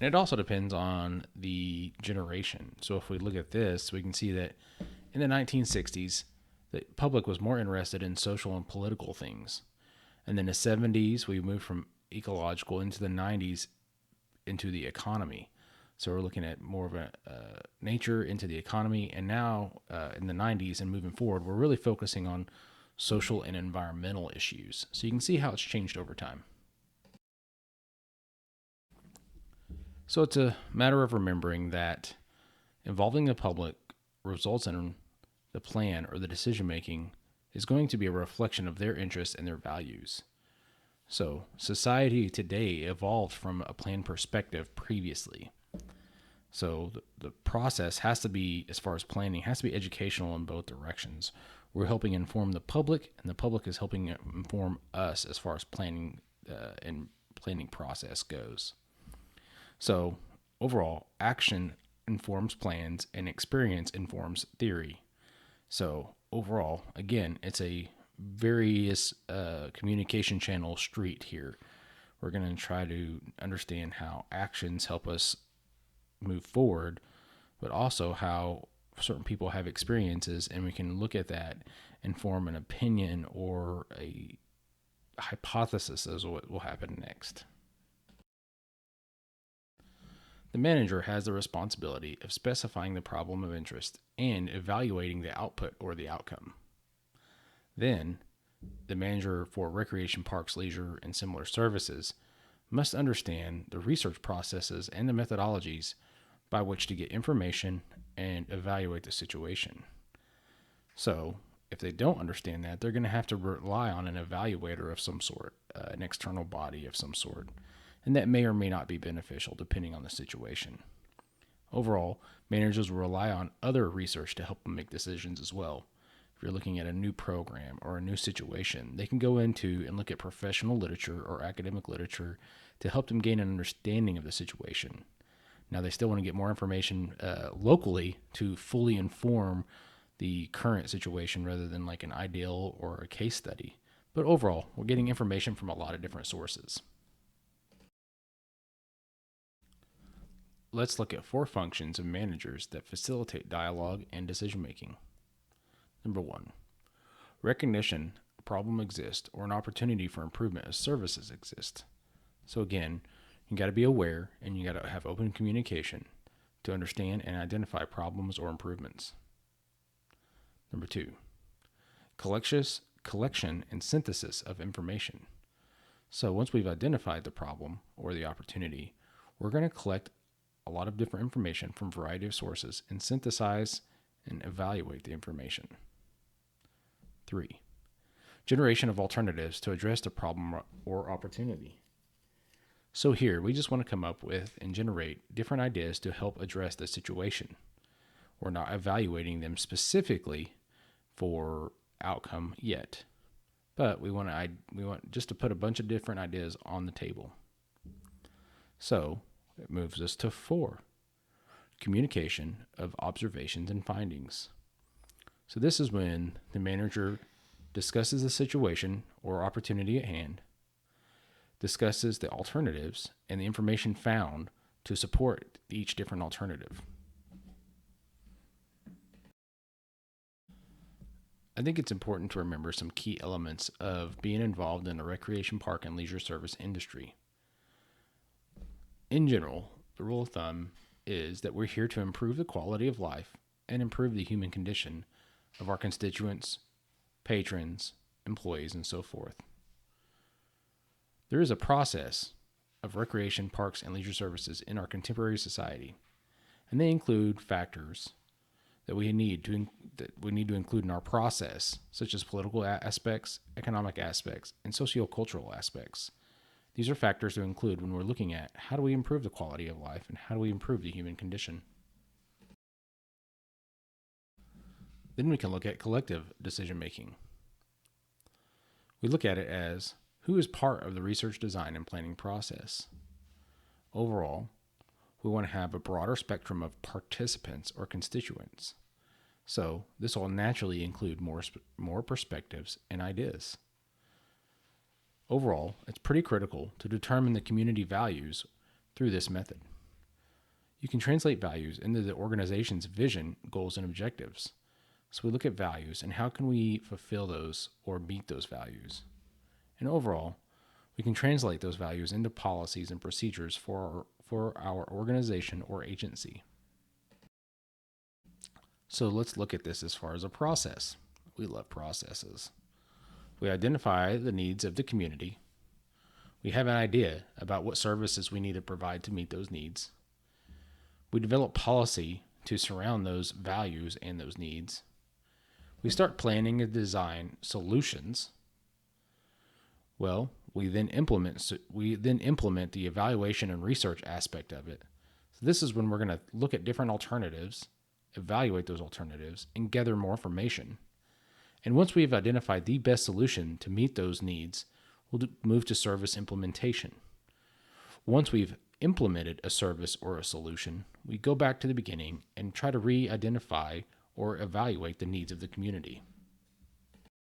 And it also depends on the generation. So if we look at this, we can see that in the 1960s, the public was more interested in social and political things. And then the 70s, we moved from ecological into the 90s into the economy. So we're looking at more of a nature into the economy. And now in the 90s and moving forward, we're really focusing on social and environmental issues. So you can see how it's changed over time. So it's a matter of remembering that involving the public results in the plan or the decision making is going to be a reflection of their interests and their values. So society today evolved from a planned perspective previously. So the process has to be, as far as planning, has to be educational in both directions. We're helping inform the public, and the public is helping inform us as far as planning and planning process goes. So overall, action informs plans, and experience informs theory. So overall, again, it's a various communication channel street here. We're going to try to understand how actions help us move forward, but also how certain people have experiences, and we can look at that and form an opinion or a hypothesis as what will happen next. The manager has the responsibility of specifying the problem of interest and evaluating the output or the outcome. Then, the manager for recreation parks, leisure, and similar services must understand the research processes and the methodologies by which to get information and evaluate the situation. So, if they don't understand that, they're going to have to rely on an evaluator of some sort, an external body of some sort, and that may or may not be beneficial depending on the situation. Overall, managers will rely on other research to help them make decisions as well. If you're looking at a new program or a new situation, they can go into and look at professional literature or academic literature to help them gain an understanding of the situation. Now, they still want to get more information locally to fully inform the current situation rather than like an ideal or a case study. But overall, we're getting information from a lot of different sources. Let's look at 4 functions of managers that facilitate dialogue and decision making. Number 1, recognition a problem exists or an opportunity for improvement as services exist. So again, you got to be aware and you got to have open communication to understand and identify problems or improvements. Number 2, collection and synthesis of information. So once we've identified the problem or the opportunity, we're going to collect a lot of different information from a variety of sources and synthesize and evaluate the information. 3, generation of alternatives to address the problem or opportunity. So here, we just want to come up with and generate different ideas to help address the situation. We're not evaluating them specifically for outcome yet, but we want just to put a bunch of different ideas on the table. So it moves us to 4, communication of observations and findings. So this is when the manager discusses the situation or opportunity at hand, discusses the alternatives and the information found to support each different alternative. I think it's important to remember some key elements of being involved in the recreation park and leisure service industry. In general, the rule of thumb is that we're here to improve the quality of life and improve the human condition of our constituents, patrons, employees, and so forth. There is a process of recreation parks and leisure services in our contemporary society, and they include factors that we need to include in our process, such as political aspects, economic aspects, and sociocultural aspects. These are factors to include when we're looking at how do we improve the quality of life and how do we improve the human condition. Then we can look at collective decision making. We look at it as who is part of the research, design, and planning process. Overall, we want to have a broader spectrum of participants or constituents. So this will naturally include more perspectives and ideas. Overall, it's pretty critical to determine the community values through this method. You can translate values into the organization's vision, goals, and objectives. So we look at values and how can we fulfill those or meet those values. And overall, we can translate those values into policies and procedures for our organization or agency. So let's look at this as far as a process. We love processes. We identify the needs of the community. We have an idea about what services we need to provide to meet those needs. We develop policy to surround those values and those needs. We start planning and design solutions. Well, we then implement the evaluation and research aspect of it. So this is when we're going to look at different alternatives, evaluate those alternatives, and gather more information. And once we've identified the best solution to meet those needs, we'll move to service implementation. Once we've implemented a service or a solution, we go back to the beginning and try to re-identify or evaluate the needs of the community.